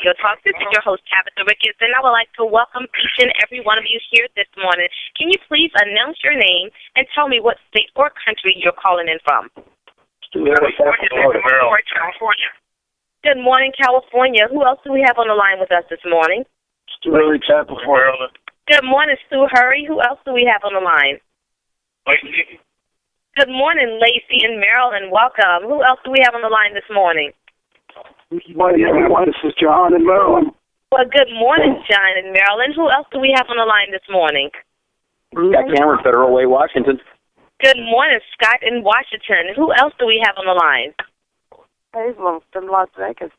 Video Talk. This is your host, Tabatha Ricketts, and I would like to welcome each and every one of you here this morning. Can you please announce your name and tell me what state or country you're calling in from? California. Good morning, California. Who else do we have on the line with us this morning? Stu Hurry, Tampa, Florida. Good morning, Stu Hurry. Who else do we have on the line? Lacey. Good morning, Lacey in Maryland. Welcome. Who else do we have on the line this morning? Good morning, everyone. This is John in Maryland. Well, good morning, John in Maryland. Who else do we have on the line this morning? Scott Cameron, Federal Way, Washington. Good morning, Scott in Washington. Who else do we have on the line? Hazel from Las Vegas.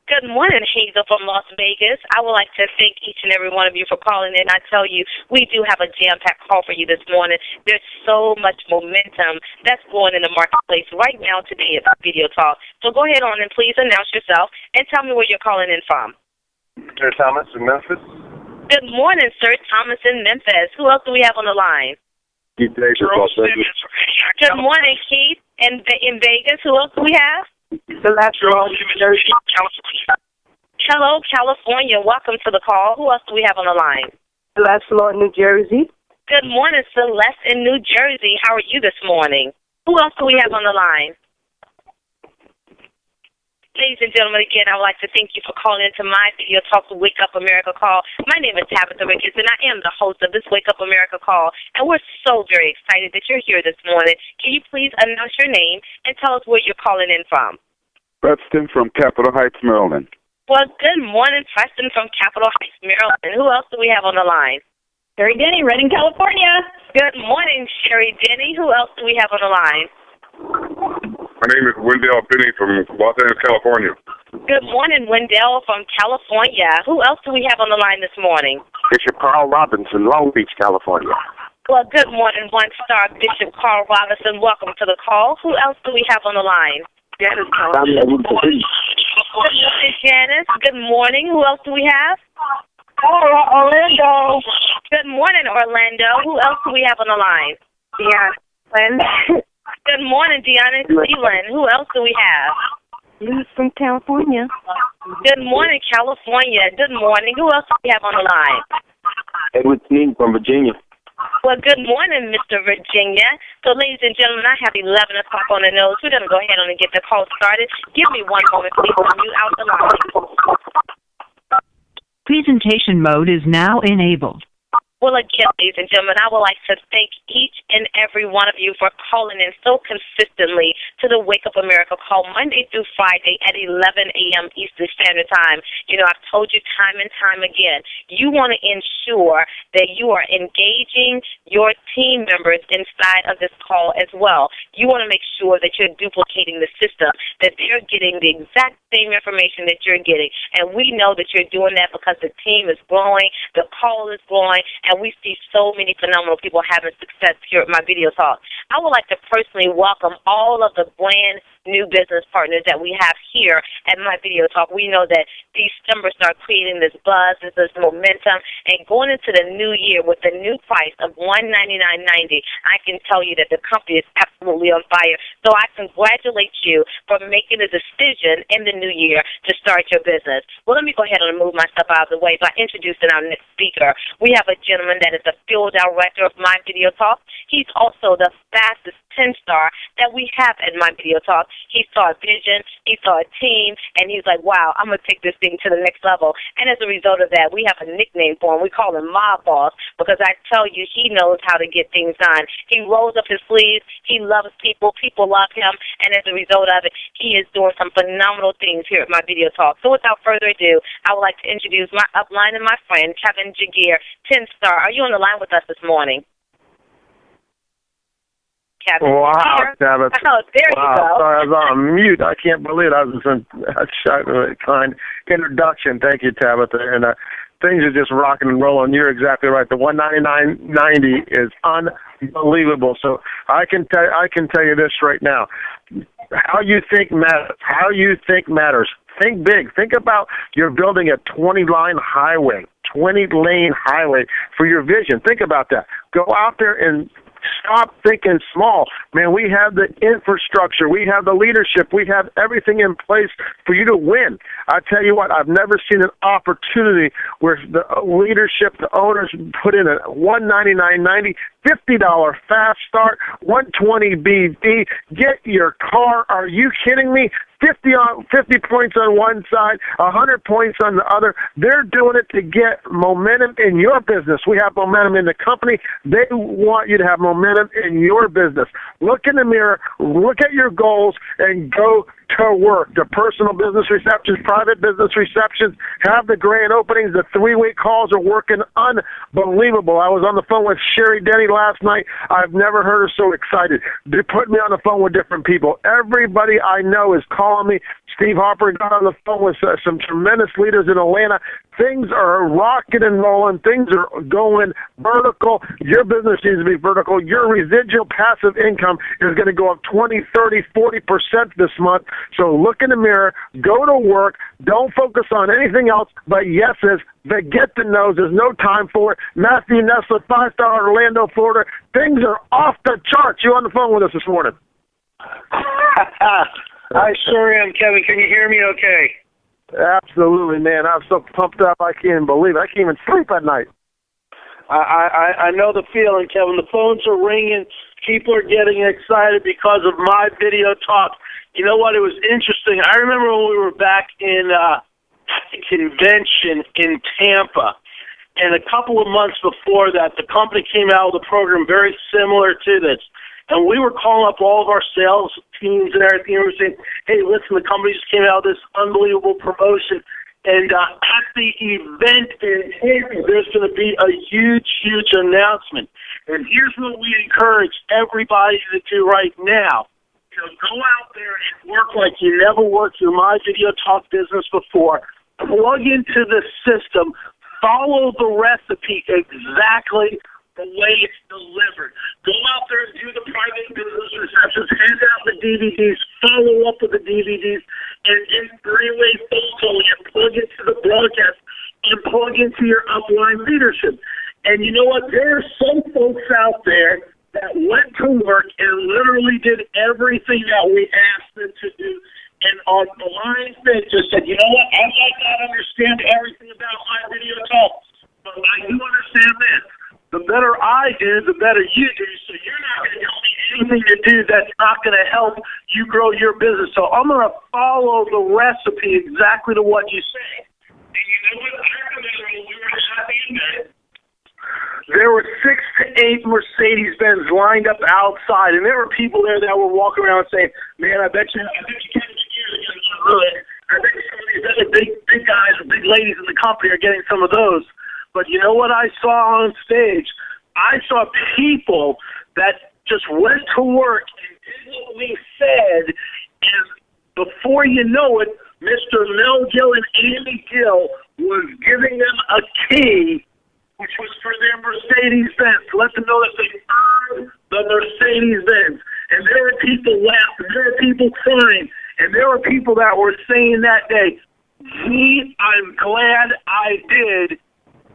Good morning, Hazel from Las Vegas. I would like to thank each and every one of you for calling in. I tell you, we do have a jam-packed call for you this morning. There's so much momentum that's going in the marketplace right now today at Video Talk. So go ahead on and please announce yourself and tell me where you're calling in from. Sir Thomas in Memphis. Good morning, Sir Thomas in Memphis. Who else do we have on the line? Keith Davis, Las Vegas. Good morning, Keith in Vegas. Who else do we have? Celeste, New Jersey. Hello, California. Welcome to the call. Who else do we have on the line? Celeste, New Jersey. Good morning, Celeste in New Jersey. How are you this morning? Who else do we have on the line? Ladies and gentlemen, again, I would like to thank you for calling into my Video Talk Wake Up America call. My name is Tabatha Ricketts, and I am the host of this Wake Up America call. And we're so very excited that you're here this morning. Can you please announce your name and tell us where you're calling in from? Preston from Capitol Heights, Maryland. Well, good morning, Preston from Capitol Heights, Maryland. Who else do we have on the line? Sherry Denny, Redding, California. Good morning, Sherry Denny. Who else do we have on the line? My name is Wendell Penny from Los Angeles, California. Good morning, Wendell from California. Who else do we have on the line this morning? Bishop Carl Robinson, Long Beach, California. Well, good morning, one-star Bishop Carl Robinson. Welcome to the call. Who else do we have on the line? Janice, Good morning, Janice. Good morning. Who else do we have? Orlando. Good morning, Orlando. Who else do we have on the line? Yeah. Good morning, Deanna Cleveland. Who else do we have? Liz from California. Good morning, California. Good morning. Who else do we have on the line? Edward Sneed from Virginia. Well, good morning, Mr. Virginia. So, ladies and gentlemen, I have 11 o'clock on the nose. We're going to go ahead on and get the call started. Give me one moment, please, to mute out the line. Presentation mode is now enabled. Well, again, ladies and gentlemen, I would like to thank each and every one of you for calling in so consistently to the Wake Up America call Monday through Friday at 11 a.m. Eastern Standard Time. You know, I've told you time and time again, you want to ensure that you are engaging your team members inside of this call as well. You want to make sure that you're duplicating the system, that they're getting the exact same information that you're getting. And we know that you're doing that because the team is growing, the call is growing, and we see so many phenomenal people having success here at my Video Talk. I would like to personally welcome all of the brand new business partners that we have here at my Video Talk. We know that these numbers start creating this buzz, this momentum, and going into the new year with the new price of $199.90, I can tell you that the company is absolutely on fire. So I congratulate you for making the decision in the new year to start your business. Well, let me go ahead and move myself out of the way by introducing our next speaker. We have a gentleman that is the field director of my Video Talk. He's also the fastest 10-star that we have at my Video Talk. He saw a vision, he saw a team, and he's like, wow, I'm going to take this thing to the next level. And as a result of that, we have a nickname for him. We call him Mob Boss because I tell you, he knows how to get things done. He rolls up his sleeves. He loves people. People love him. And as a result of it, he is doing some phenomenal things here at my Video Talk. So without further ado, I would like to introduce my upline and my friend, Kevin Jagir, 10-star. Are you on the line with us this morning? Kevin. Wow, Tabatha. Oh, there you go. Sorry, I was on mute. I can't believe it. I was in a kind introduction. Thank you, Tabatha. And things are just rocking and rolling. You're exactly right. The $199.90 is unbelievable. So I can tell you this right now. How you think matters. How you think matters. Think big. Think about you're building a 20-lane highway for your vision. Think about that. Go out there and Stop thinking small. Man, we have the infrastructure. We have the leadership. We have everything in place for you to win. I tell you what, I've never seen an opportunity where the leadership, the owners put in a $199.90, $50 fast start, $120 BD. Get your car. Are you kidding me? 50 points on one side, 100 points on the other. They're doing it to get momentum in your business. We have momentum in the company. They want you to have momentum in your business. Look in the mirror, look at your goals, and go to work. The personal business receptions, private business receptions, have the grand openings. The 3-week calls are working unbelievable. I was on the phone with Sherry Denny last night. I've never heard her so excited. They put me on the phone with different people. Everybody I know is calling me. Steve Harper got on the phone with some tremendous leaders in Atlanta. Things are rocking and rolling. Things are going vertical. Your business needs to be vertical. Your residual passive income is going to go up 20, 30, 40% this month. So look in the mirror, go to work, don't focus on anything else but yeses, but get the no's. There's no time for it. Matthew Nessler, 5-star Orlando, Florida. Things are off the charts. You on the phone with us this morning? I sure am, Kevin. Can you hear me okay? Absolutely, man. I'm so pumped up I can't even believe it. I can't even sleep at night. I know the feeling, Kevin. The phones are ringing. People are getting excited because of my video talk. You know what? It was interesting. I remember when we were back in a convention in Tampa, and a couple of months before that, the company came out with a program very similar to this. And we were calling up all of our sales teams and everything, and we were saying, hey, listen, the company just came out with this unbelievable promotion. And at the event in Tampa, there's going to be a huge, huge announcement. And here's what we encourage everybody to do right now. You know, go out there and work like you never worked your My Video Talk business before. Plug into the system. Follow the recipe exactly the way it's delivered. Go out there and do the private business receptions, hand out the DVDs, follow up with the DVDs, and in 3-way phone calling and plug into the broadcast and plug into your upline leadership. And you know what? There are some folks out there that went to work and literally did everything that we asked them to do. And on the line just said, you know what? I might not understand everything about My Video Talk, but I do understand this. The better I do, the better you do. So you're not going to tell me anything to do that's not going to help you grow your business. So I'm going to follow the recipe exactly to what you say. And you know what? I remember when we were happy in bed. There were 6 to 8 Mercedes-Benz lined up outside, and there were people there that were walking around saying, "Man, I bet you can't get I bet some of these other big guys or big ladies in the company are getting some of those." But you know what I saw on stage? I saw people that just went to work and did what we said, and before you know it, Mr. Mel Gill and Andy Gill was giving them a key, which was for their Mercedes-Benz, to let them know that they earned the Mercedes-Benz. And there were people laughing, there were people crying, and there were people that were saying that day, "Gee, I'm glad I did.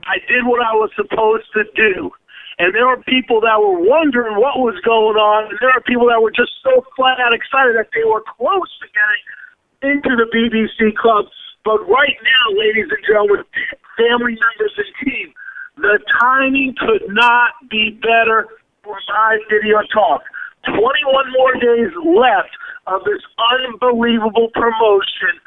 I did what I was supposed to do." And there were people that were wondering what was going on, and there were people that were just so flat out excited that they were close to getting into the BBC Club. But right now, ladies and gentlemen, family members and team, the timing could not be better for My Video Talk. 21 more days left of this unbelievable promotion.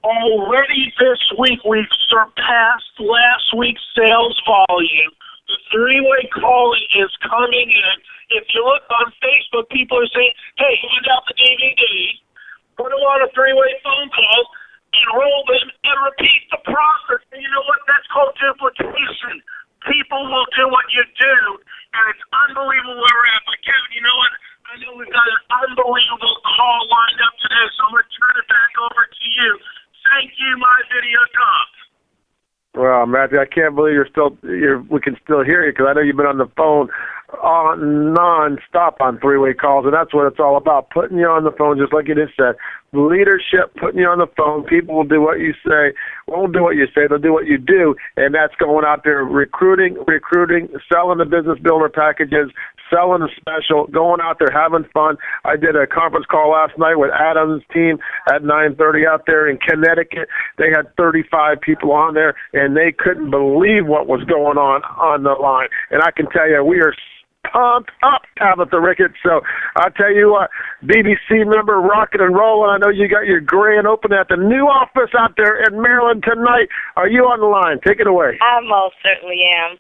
Already this week, we've surpassed last week's sales volume. The 3-way calling is coming in. If you look on Facebook, people are saying, "Hey, hand out the DVD, put them on a 3-way phone call, enroll them, and repeat the process." And you know what? That's called duplication. People will do what you do, and it's unbelievable where we're at. But Kevin, you know what? I know we've got an unbelievable call lined up today, so I'm going to turn it back over to you. Thank you, My Video Talk. Well, Matthew, I can't believe we can still hear you, because I know you've been on the phone non-stop on 3-way calls, and that's what it's all about, putting you on the phone, just like you just said. Leadership, putting you on the phone. People will do what you say, won't do what you say, they'll do what you do, and that's going out there recruiting, selling the business builder packages, selling a special, going out there, having fun. I did a conference call last night with Adam's team at 9:30 out there in Connecticut. They had 35 people on there, and they couldn't believe what was going on the line. And I can tell you, we are pumped up, Tabatha Ricketts. So I'll tell you what, BBC member, rocking and rolling. I know you got your grand opening at the new office out there in Maryland tonight. Are you on the line? Take it away. I most certainly am.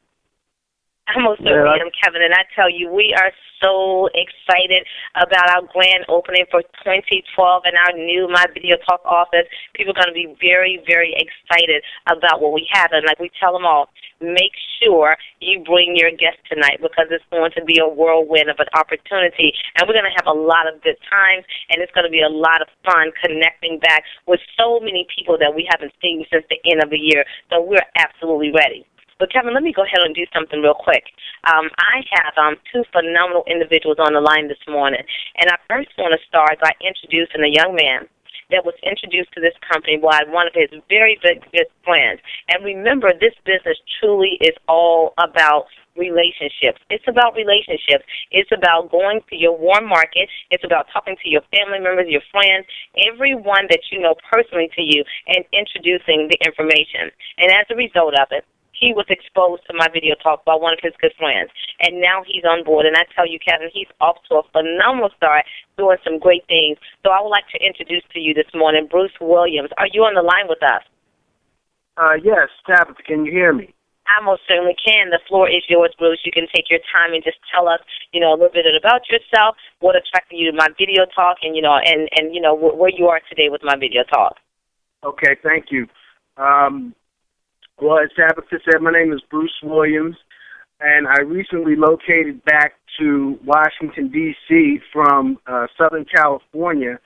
Kevin, and I tell you, we are so excited about our grand opening for 2012 and our new My Video Talk office. People are going to be very, very excited about what we have. And like we tell them all, make sure you bring your guests tonight because it's going to be a whirlwind of an opportunity. And we're going to have a lot of good times, and it's going to be a lot of fun connecting back with so many people that we haven't seen since the end of the year. So we're absolutely ready. But, Kevin, let me go ahead and do something real quick. I have two phenomenal individuals on the line this morning, and I first want to start by introducing a young man that was introduced to this company by one of his very good friends. And remember, this business truly is all about relationships. It's about relationships. It's about going to your warm market. It's about talking to your family members, your friends, everyone that you know personally to you, and introducing the information. And as a result of it, he was exposed to My Video Talk by one of his good friends, and now he's on board. And I tell you, Kevin, he's off to a phenomenal start, doing some great things. So I would like to introduce to you this morning Bruce Williams. Are you on the line with us? Yes, Tabatha, can you hear me? I most certainly can. The floor is yours, Bruce. You can take your time and just tell us, a little bit about yourself, what attracted you to My Video Talk, and where you are today with My Video Talk. Okay, thank you. Well, as Tabatha said, my name is Bruce Williams, and I recently located back to Washington, D.C. from Southern California,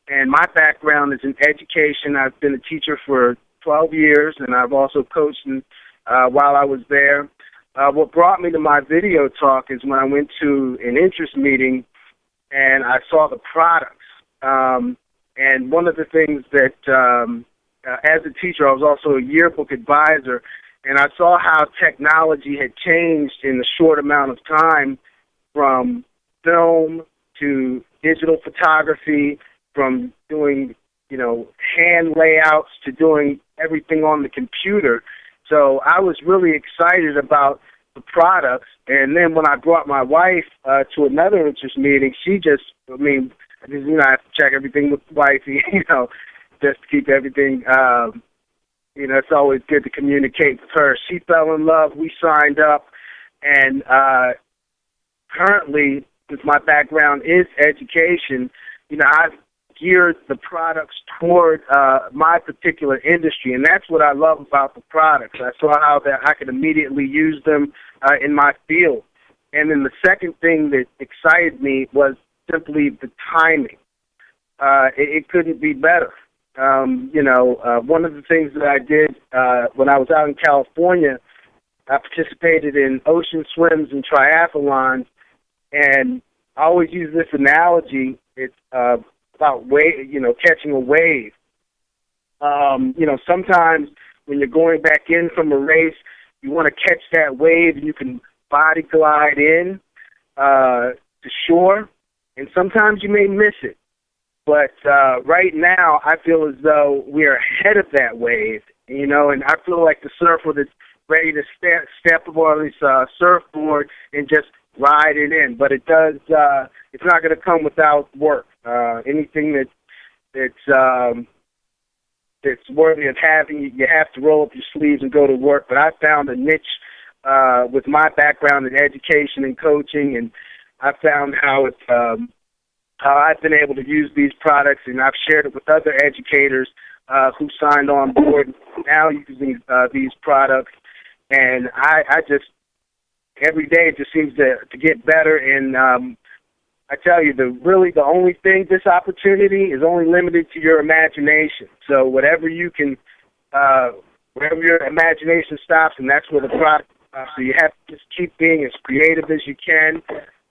and my background is in education. I've been a teacher for 12 years, and I've also coached while I was there. What brought me to My Video Talk is when I went to an interest meeting, and I saw the products. And one of the things that as a teacher, I was also a yearbook advisor, and I saw how technology had changed in a short amount of time from film to digital photography, from doing, hand layouts to doing everything on the computer. So I was really excited about the products. And then when I brought my wife to another interest meeting, she just, I have to check everything with the wife, just to keep everything, it's always good to communicate with her. She fell in love. We signed up. And currently, since my background is education, I've geared the products toward my particular industry. And that's what I love about the products. I saw how that I could immediately use them in my field. And then the second thing that excited me was simply the timing. It couldn't be better. One of the things that I did when I was out in California, I participated in ocean swims and triathlons, and I always use this analogy. It's about catching a wave. Sometimes when you're going back in from a race, you want to catch that wave, and you can body glide in to shore, and sometimes you may miss it. But right now, I feel as though we're ahead of that wave, and I feel like the surfer that's ready to step on his surfboard and just ride it in. But it does. It's not going to come without work. Anything that's worthy of having, you have to roll up your sleeves and go to work. But I found a niche with my background in education and coaching, and I found how it's. I've been able to use these products, and I've shared it with other educators who signed on board now using these products. And I just, every day it just seems to get better. And I tell you, the only thing, this opportunity is only limited to your imagination. So whatever you can, wherever your imagination stops, and that's where the product stops. So you have to just keep being as creative as you can.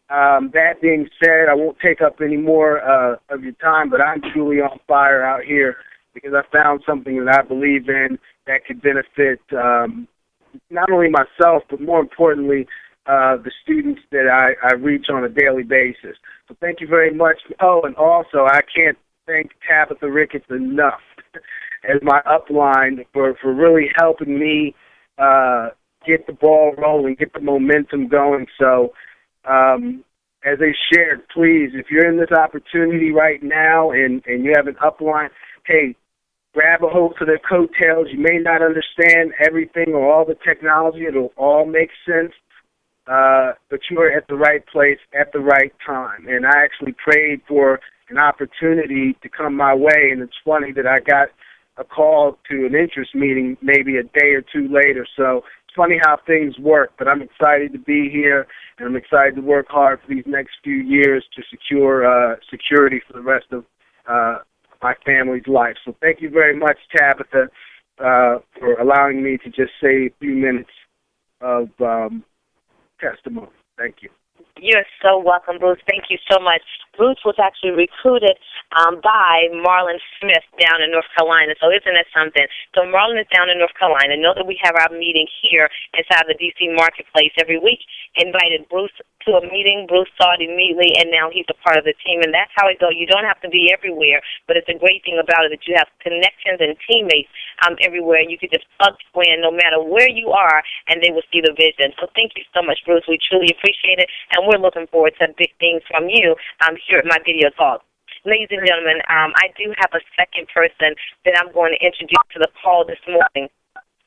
That being said, I won't take up any more of your time, but I'm truly on fire out here because I found something that I believe in that could benefit not only myself, but more importantly, the students that I reach on a daily basis. So thank you very much. Oh, and also I can't thank Tabatha Ricketts enough as my upline for really helping me get the ball rolling, get the momentum going. So as they shared, please, if you're in this opportunity right now and you have an upline, hey, grab a hold to their coattails. You may not understand everything or all the technology. It'll all make sense. But you are at the right place at the right time. And I actually prayed for an opportunity to come my way, and it's funny that I got a call to an interest meeting maybe a day or two later. So it's funny how things work, but I'm excited to be here, and I'm excited to work hard for these next few years to secure security for the rest of my family's life. So thank you very much, Tabatha, for allowing me to just say a few minutes of testimony. Thank you. You're so welcome, Bruce. Thank you so much. Bruce was actually recruited by Marlon Smith down in North Carolina, so isn't that something? So Marlon is down in North Carolina. Know that we have our meeting here inside the D.C. Marketplace every week. Invited Bruce to a meeting. Bruce saw it immediately, and now he's a part of the team, and that's how it goes. You don't have to be everywhere, but it's a great thing about it that you have connections and teammates everywhere. You can just plug in no matter where you are, and they will see the vision. So thank you so much, Bruce. We truly appreciate it, and we're looking forward to big things from you here at my video talk. Ladies and gentlemen, I do have a second person that I'm going to introduce to the call this morning.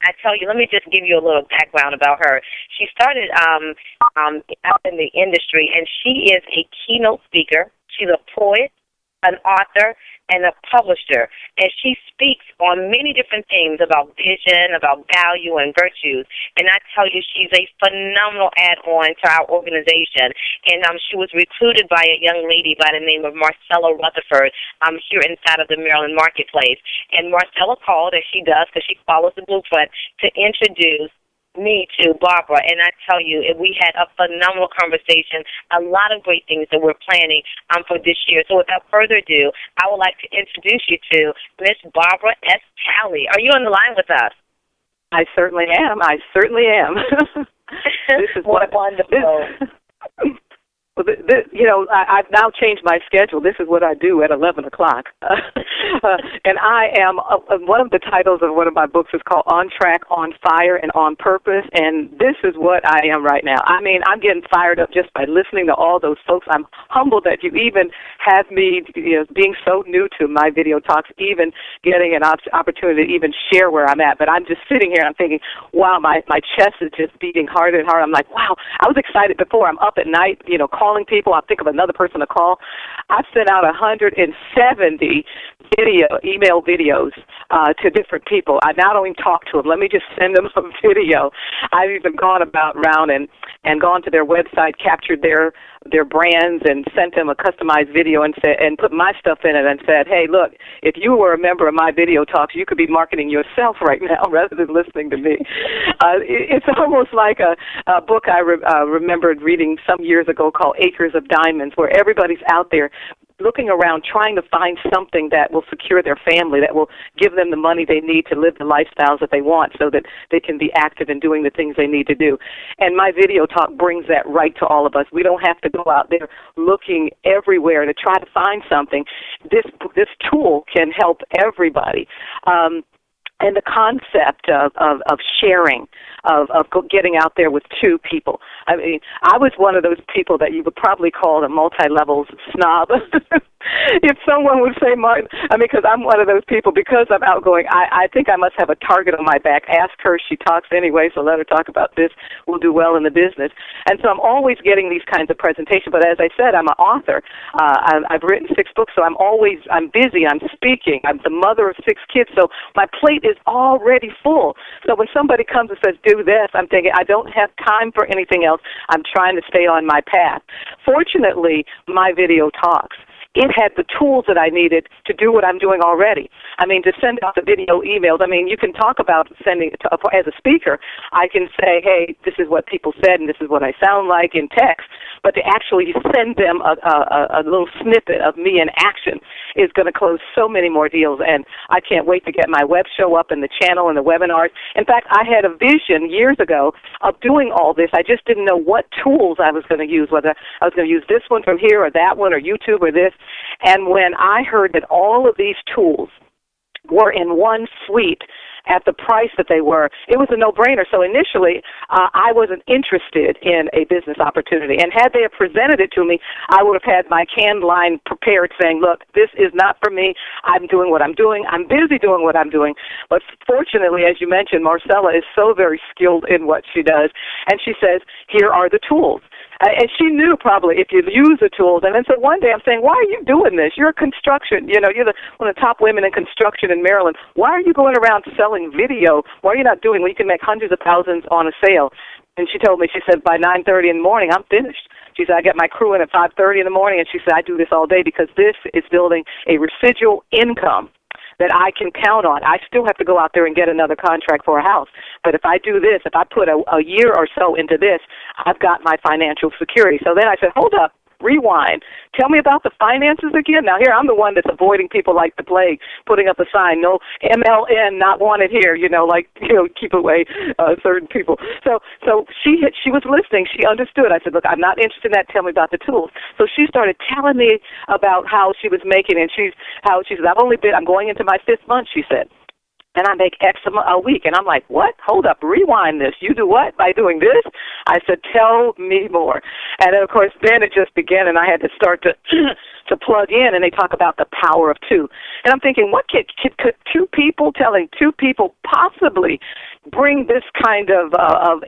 I tell you, let me just give you a little background about her. She started out in the industry, and she is a keynote speaker. She's a poet, an author, and a publisher. And she speaks on many different things about vision, about value, and virtues. And I tell you, she's a phenomenal add-on to our organization. And she was recruited by a young lady by the name of Marcella Rutherford here inside of the Maryland Marketplace. And Marcella called, as she does, because she follows the blueprint, to introduce me to Barbara, and I tell you, we had a phenomenal conversation, a lot of great things that we're planning for this year. So without further ado, I would like to introduce you to Miss Barbara S. Talley. Are you on the line with us? I certainly am. This is wonderful. Well, I've now changed my schedule. This is what I do at 11 o'clock. And I am, one of the titles of one of my books is called On Track, On Fire, and On Purpose, and this is what I am right now. I mean, I'm getting fired up just by listening to all those folks. I'm humbled that you even have me, being so new to my video talks, even getting an opportunity to even share where I'm at. But I'm just sitting here and I'm thinking, wow, my chest is just beating harder and harder. I'm like, wow, I was excited before. I'm up at night, calling people. I'll think of another person to call. I've sent out 170 email videos to different people. I not only talk to them, let me just send them a video. I've even gone around and gone to their website, captured their brands, and sent them a customized video and put my stuff in it and said, hey, look, if you were a member of my video talks, you could be marketing yourself right now rather than listening to me. It's almost like a book I remembered reading some years ago called Acres of Diamonds, where everybody's out there looking around trying to find something that will secure their family, that will give them the money they need to live the lifestyles that they want so that they can be active in doing the things they need to do. And my video talk brings that right to all of us. We don't have to go out there looking everywhere to try to find something. This tool can help everybody. And the concept of sharing, of getting out there with two people. I mean, I was one of those people that you would probably call a multi-level snob. If someone would say, Martin, because I'm one of those people, because I'm outgoing, I think I must have a target on my back. Ask her, she talks anyway, so let her talk about this. We'll do well in the business. And so I'm always getting these kinds of presentations. But as I said, I'm an author. I've written 6 books, so I'm busy, I'm speaking. I'm the mother of 6 kids, so my plate is already full. So when somebody comes and says, do this, I'm thinking, I don't have time for anything else. I'm trying to stay on my path. Fortunately, my video talks, it had the tools that I needed to do what I'm doing already. To send out the video emails. You can talk about sending it as a speaker. I can say, hey, this is what people said and this is what I sound like in text. but to actually send them a little snippet of me in action is going to close so many more deals, and I can't wait to get my web show up and the channel and the webinars. In fact, I had a vision years ago of doing all this. I just didn't know what tools I was going to use, whether I was going to use this one from here or that one or YouTube or this. And when I heard that all of these tools were in one suite at the price that they were, it was a no-brainer. So initially, I wasn't interested in a business opportunity. And had they presented it to me, I would have had my canned line prepared saying, look, this is not for me. I'm doing what I'm doing. I'm busy doing what I'm doing. But fortunately, as you mentioned, Marcella is so very skilled in what she does. And she says, here are the tools. And she knew probably if you use the tools. And then so one day I'm saying, why are you doing this? You're a construction, you're one of the top women in construction in Maryland. Why are you going around selling video? Why are you not doing when you can make hundreds of thousands on a sale? And she told me, she said, by 9:30 in the morning, I'm finished. She said, I get my crew in at 5:30 in the morning. And she said, I do this all day because this is building a residual income that I can count on. I still have to go out there and get another contract for a house. But if I do this, if I put a year or so into this, I've got my financial security. So then I said, hold up, rewind. Tell me about the finances again. Now, here, I'm the one that's avoiding people like the plague, putting up a sign, no MLN, not wanted here, keep away certain people. So she was listening. She understood. I said, look, I'm not interested in that. Tell me about the tools. So she started telling me about how she was making, and she said, I'm going into my 5th month, she said. And I make X a week. And I'm like, what? Hold up, rewind this. You do what? By doing this? I said, tell me more. And then, of course, then it just began, and I had to start to to plug in, and they talk about the power of two. And I'm thinking, what could telling two people possibly bring this kind of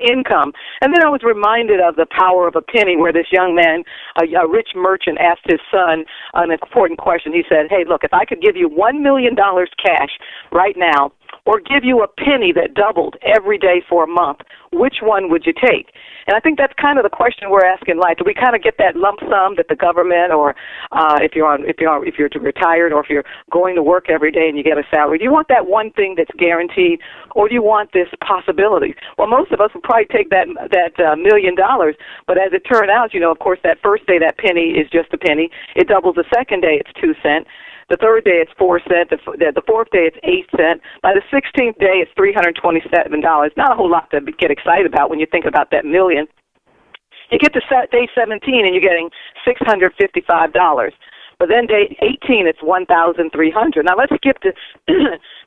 income? And then I was reminded of the power of a penny, where this young man, a rich merchant, asked his son an important question. He said, hey, look, if I could give you $1 million cash right now, or give you a penny that doubled every day for a month, which one would you take? And I think that's kind of the question we're asking in life. Do we kind of get that lump sum that the government, or if you're retired, or if you're going to work every day and you get a salary, do you want that one thing that's guaranteed, or do you want this possibility? Well, most of us would probably take that $1 million, but as it turned out, of course, that first day that penny is just a penny. It doubles the second day, it's 2 cents. The third day, it's 4 cents. The fourth day, it's 8 cents. By the 16th day, it's $327. Not a whole lot to get excited about when you think about that million. You get to day 17, and you're getting $655. But then day 18, it's $1,300. Now let's skip to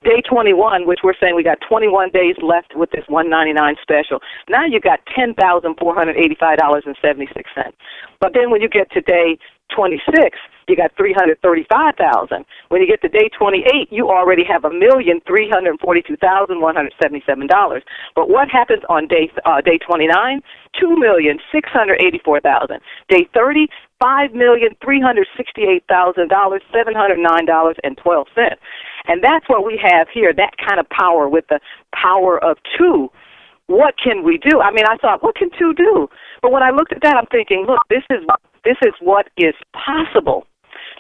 day 21, which we're saying we got 21 days left with this $199 special. Now you got $10,485.76. But then when you get to day 26, you got $335,000. When you get to day 28, you already have $1,342,177. But what happens on day 29? $2,684,000. Day 30, $5,368,000, $709.12. And that's what we have here, that kind of power with the power of two. What can we do? I mean, I thought, what can two do? But when I looked at that, I'm thinking, look, this is what is possible.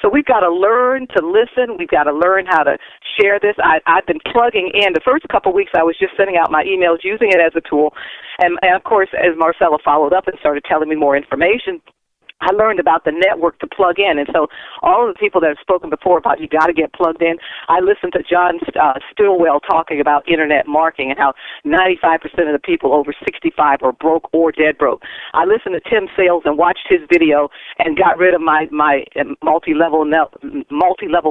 So we've got to learn to listen. We've got to learn how to share this. I've been plugging in. The first couple of weeks, I was just sending out my emails, using it as a tool. And of course, as Marcella followed up and started telling me more information, I learned about the network to plug in. And so all of the people that have spoken before about you got to get plugged in, I listened to John Stillwell talking about internet marketing and how 95% of the people over 65 are broke or dead broke. I listened to Tim Sales and watched his video and got rid of my multi-level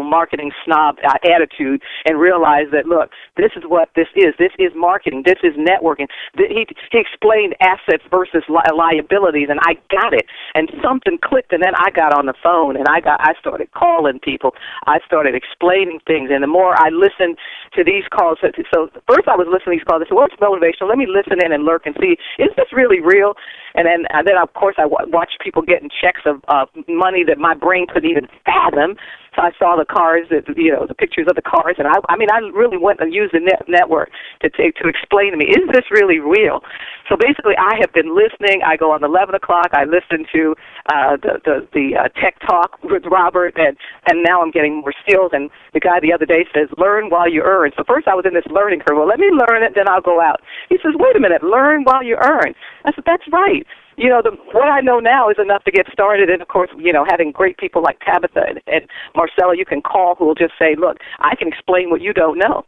marketing snob attitude and realized that, look, this is what this is. This is marketing. This is networking. He explained assets versus liabilities, and I got it. And something clicked, and then I got on the phone, and I started calling people. I started explaining things, and the more I listened to these calls, so first I was listening to these calls. I said, well, it's motivational. Let me listen in and lurk and see, is this really real? And then of course, I watched people getting checks of money that my brain couldn't even fathom. So I saw the cars, the pictures of the cars, and I really went and used the network to explain to me, is this really real? So basically, I have been listening. I go on 11 o'clock. I listen to the Tech Talk with Robert, and now I'm getting more skills. And the guy the other day says, learn while you earn. So first I was in this learning curve. Well, let me learn it, then I'll go out. He says, wait a minute, learn while you earn. I said, that's right. what I know now is enough to get started. And, of course, having great people like Tabatha and Marcella you can call who will just say, look, I can explain what you don't know.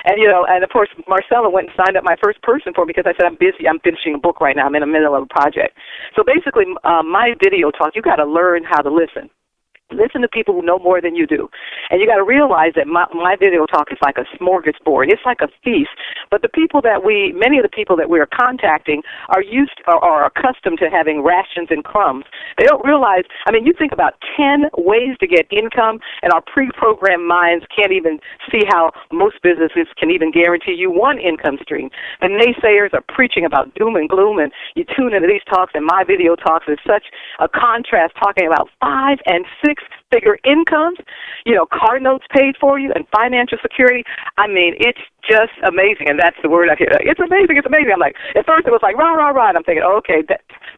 And, and of course, Marcella went and signed up my first person for me because I said, I'm busy. I'm finishing a book right now. I'm in the middle of a project. So basically, my video talk, you got to learn how to listen. Listen to people who know more than you do. And you got to realize that my video talk is like a smorgasbord. It's like a feast. But many of the people that we are contacting are accustomed to having rations and crumbs. They don't realize, you think about 10 ways to get income, and our pre-programmed minds can't even see how most businesses can even guarantee you one income stream. The naysayers are preaching about doom and gloom, and you tune into these talks, and my video talks is such a contrast, talking about 5 and 6 figure incomes, car notes paid for you, and financial security. It's just amazing, and that's the word I hear. It's amazing, it's amazing. I'm like, at first it was like, rah, rah, rah, and I'm thinking, okay,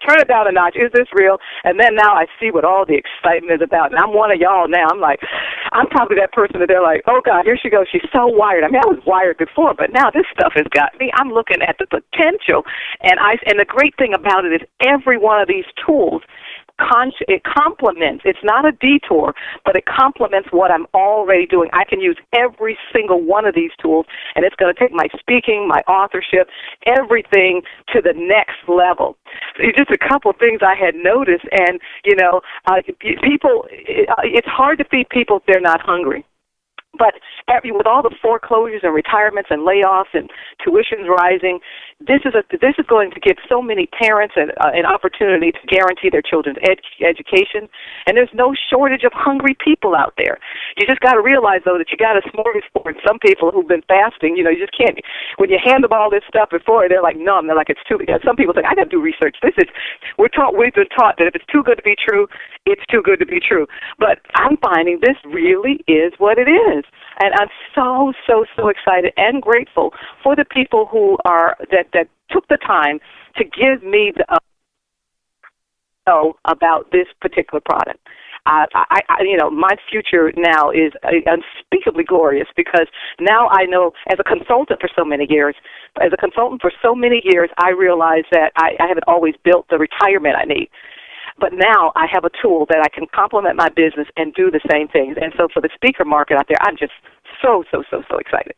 turn it down a notch. Is this real? And then now I see what all the excitement is about, and I'm one of y'all now. I'm like, I'm probably that person that they're like, oh, God, here she goes. She's so wired. I was wired before, but now this stuff has got me. I'm looking at the potential, and the great thing about it is every one of these tools, it complements. It's not a detour, but it complements what I'm already doing. I can use every single one of these tools, and it's going to take my speaking, my authorship, everything to the next level. Just a couple of things I had noticed, and, people, it's hard to feed people if they're not hungry. But with all the foreclosures and retirements and layoffs and tuitions rising, this is going to give so many parents an opportunity to guarantee their children's education. And there's no shortage of hungry people out there. You just got to realize, though, that you got a smorgasbord. Some people who've been fasting, you just can't. When you hand them all this stuff before, they're like numb. They're like, it's too. Some people think, I got to do research. We've been taught that if it's too good to be true, it's too good to be true. But I'm finding this really is what it is. And I'm so, so, so excited and grateful for the people who that took the time to give me the know about this particular product. My future now is unspeakably glorious because now I know, as a consultant for so many years, I realized that I haven't always built the retirement I need. But now I have a tool that I can complement my business and do the same things. And so for the speaker market out there, I'm just so, so, so, so excited.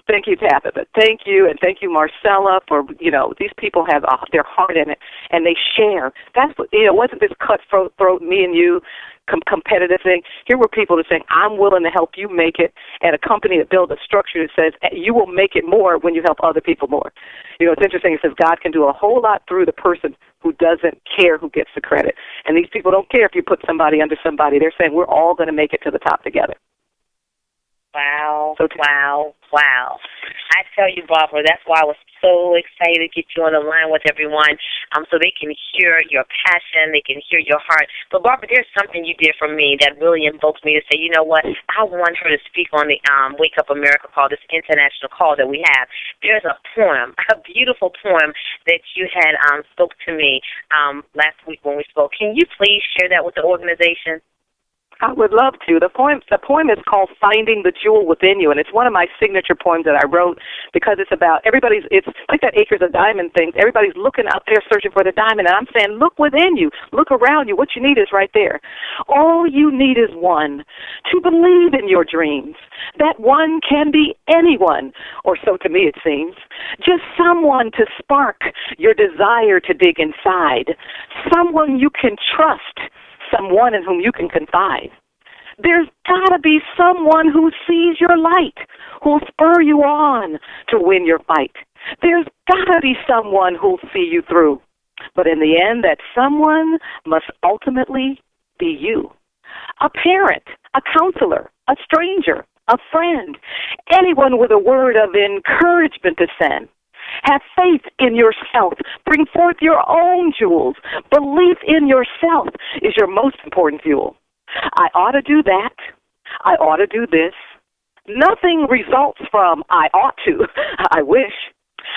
Thank you, Tabatha. Thank you, and thank you, Marcella, for, these people have their heart in it, and they share. That's what, it wasn't this cutthroat, me and you competitive thing. Here were people that saying, I'm willing to help you make it, and a company that builds a structure that says, you will make it more when you help other people more. It's interesting. It says God can do a whole lot through the person who doesn't care who gets the credit. And these people don't care if you put somebody under somebody. They're saying, we're all going to make it to the top together. Wow, wow. I tell you, Barbara, that's why I was so excited to get you on the line with everyone so they can hear your passion, they can hear your heart. But, Barbara, there's something you did for me that really invoked me to say, you know what, I want her to speak on the Wake Up America call, this international call that we have. There's a poem, a beautiful poem that you had spoke to me last week when we spoke. Can you please share that with the organization? I would love to. The poem is called Finding the Jewel Within You, and it's one of my signature poems that I wrote because it's about it's like that Acres of Diamond thing. Everybody's looking out there searching for the diamond, and I'm saying, look within you. Look around you. What you need is right there. All you need is one, to believe in your dreams. That one can be anyone, or so to me it seems. Just someone to spark your desire to dig inside. Someone you can trust. Someone in whom you can confide. There's got to be someone who sees your light, who'll spur you on to win your fight. There's got to be someone who'll see you through. But in the end, that someone must ultimately be you. A parent, a counselor, a stranger, a friend, anyone with a word of encouragement to send. Have faith in yourself. Bring forth your own jewels. Belief in yourself is your most important fuel. I ought to do that. I ought to do this. Nothing results from I ought to. I wish.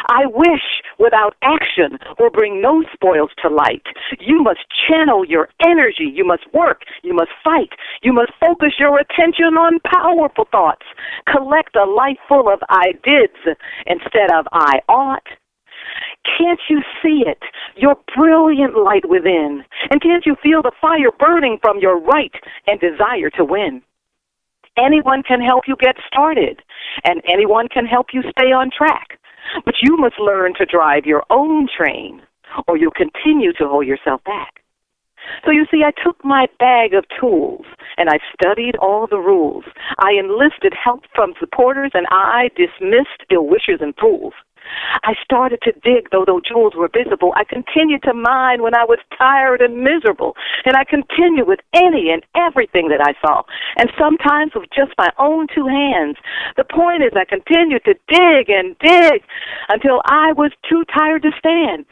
I wish without action will bring no spoils to light. You must channel your energy. You must work. You must fight. You must focus your attention on powerful thoughts. Collect a life full of I dids instead of I ought. can't you see it, your brilliant light within? And can't you feel the fire burning from your right and desire to win? Anyone can help you get started, and anyone can help you stay on track. But you must learn to drive your own train, or you'll continue to hold yourself back. So you see, I took my bag of tools, and I studied all the rules. I enlisted help from supporters, and I dismissed ill wishers and fools. I started to dig, though jewels were visible. I continued to mine when I was tired and miserable. And I continued with any and everything that I saw, and sometimes with just my own two hands. The point is I continued to dig and dig until I was too tired to stand.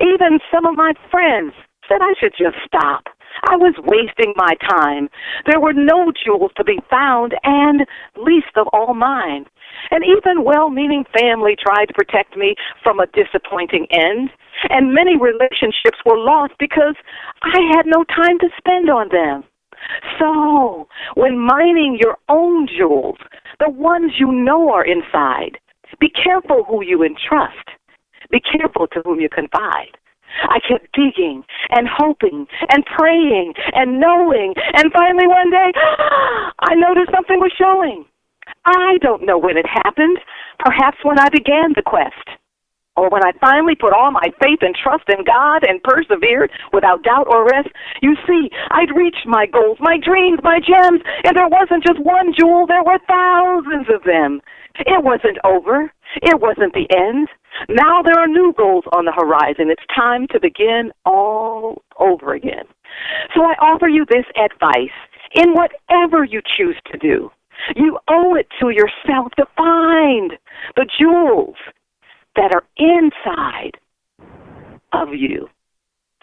Even some of my friends said I should just stop. I was wasting my time. There were no jewels to be found, and least of all mine. And even well-meaning family tried to protect me from a disappointing end. And many relationships were lost because I had no time to spend on them. So, when mining your own jewels, the ones you know are inside, be careful who you entrust. Be careful to whom you confide. I kept digging and hoping and praying and knowing, and finally one day, I noticed something was showing. I don't know when it happened, perhaps when I began the quest, or when I finally put all my faith and trust in God and persevered without doubt or rest. You see, I'd reached my goals, my dreams, my gems, and there wasn't just one jewel, there were thousands of them. It wasn't over. It wasn't the end. Now there are new goals on the horizon. It's time to begin all over again. So I offer you this advice. In whatever you choose to do, you owe it to yourself to find the jewels that are inside of you.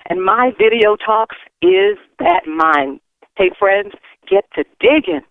And my video talks is that mine. Hey, friends, get to digging.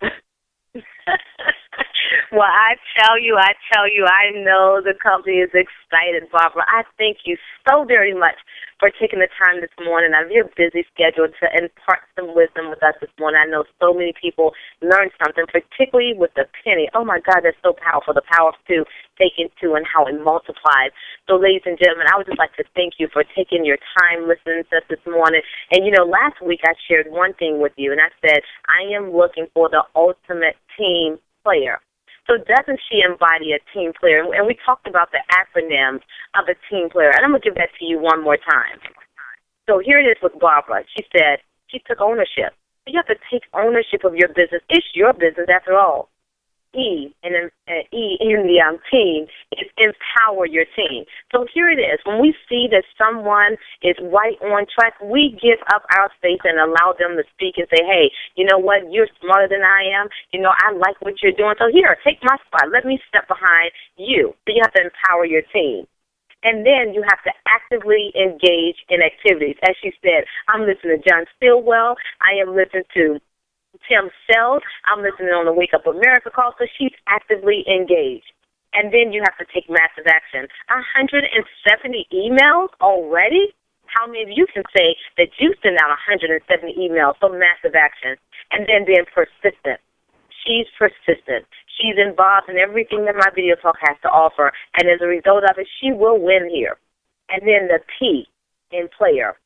Well, I tell you, I know the company is excited, Barbara. I thank you so very much for taking the time this morning out of your busy schedule to impart some wisdom with us this morning. I know so many people learned something, particularly with the penny. Oh, my God, that's so powerful, the power of two, taking two, and how it multiplies. So, ladies and gentlemen, I would just like to thank you for taking your time listening to us this morning. And, you know, last week I shared one thing with you, and I said, I am looking for the ultimate team player. So doesn't she embody a team player? And we talked about the acronyms of a team player. And I'm going to give that to you one more time. So here it is with Barbara. She said she took ownership. You have to take ownership of your business. It's your business after all. E in the team is empower your team. So here it is. When we see that someone is right on track, we give up our space and allow them to speak and say, hey, you know what, you're smarter than I am. You know, I like what you're doing. So here, take my spot. Let me step behind you. So you have to empower your team. And then you have to actively engage in activities. As she said, I'm listening to John Stillwell. I am listening to Tim Sells. I'm listening on the Wake Up America call, so she's actively engaged. And then you have to take massive action. 170 emails already? How many of you can say that you send out 170 emails? So massive action. And then being persistent. She's persistent. She's involved in everything that my video talk has to offer. And as a result of it, she will win here. And then the P in player.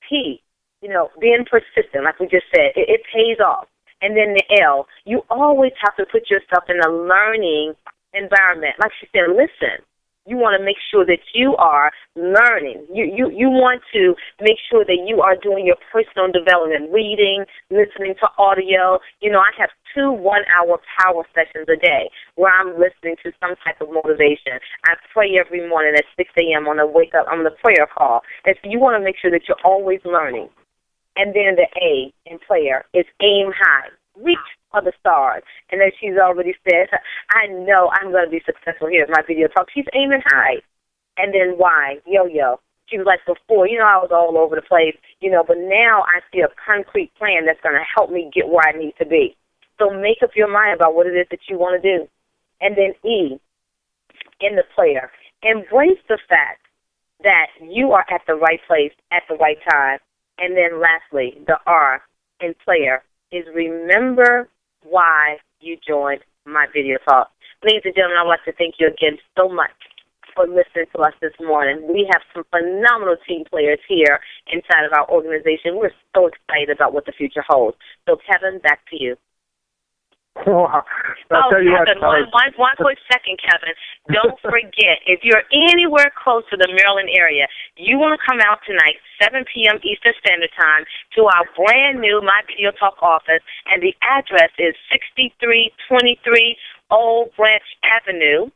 P. You know, being persistent, like we just said, it pays off. And then the L, you always have to put yourself in a learning environment. Like she said, listen, you want to make sure that you are learning. You want to make sure that you are doing your personal development, reading, listening to audio. You know, I have 2 one-hour power sessions a day where I'm listening to some type of motivation. I pray every morning at 6 a.m. on the prayer call. And so you want to make sure that you're always learning. And then the A in player is aim high. Reach for the stars. And as she's already said, I know I'm going to be successful here in my video talk. She's aiming high. And then Y, yo-yo. She was like before, you know, I was all over the place, you know, but now I see a concrete plan that's going to help me get where I need to be. So make up your mind about what it is that you want to do. And then E in the player. Embrace the fact that you are at the right place at the right time. And then lastly, the R in player is remember why you joined my video talk. Ladies and gentlemen, I would like to thank you again so much for listening to us this morning. We have some phenomenal team players here inside of our organization. We're so excited about what the future holds. So, Kevin, back to you. Wow. Kevin, one quick second, Kevin. Don't forget, if you're anywhere close to the Maryland area, you want to come out tonight, 7 p.m. Eastern Standard Time, to our brand new My Video Talk office, and the address is 6323 Old Branch Avenue.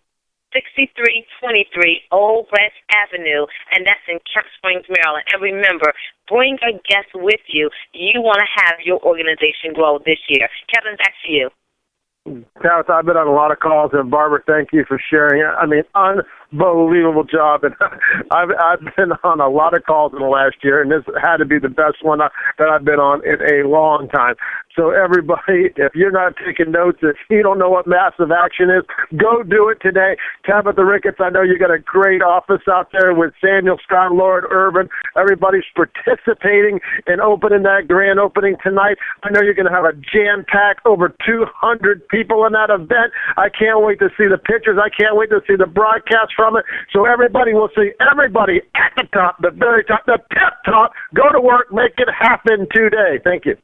6323 Old Branch Avenue, and that's in Kemp Springs, Maryland. And remember, bring a guest with you. You want to have your organization grow this year. Kevin, back to you. Tabatha, I've been on a lot of calls, and Barbara, thank you for sharing it. I mean, unbelievable job, and I've been on a lot of calls in the last year, and this had to be the best one that I've been on in a long time. So everybody, if you're not taking notes, if you don't know what massive action is, go do it today. Tabatha Ricketts, I know you got a great office out there with Samuel, Scott, Lord, Urban. Everybody's participating in opening that grand opening tonight. I know you're going to have a jam-packed over 200 people in that event. I can't wait to see the pictures. I can't wait to see the broadcast from it. So everybody will see everybody at the top, the very top, the tip top. Go to work, make it happen today. Thank you.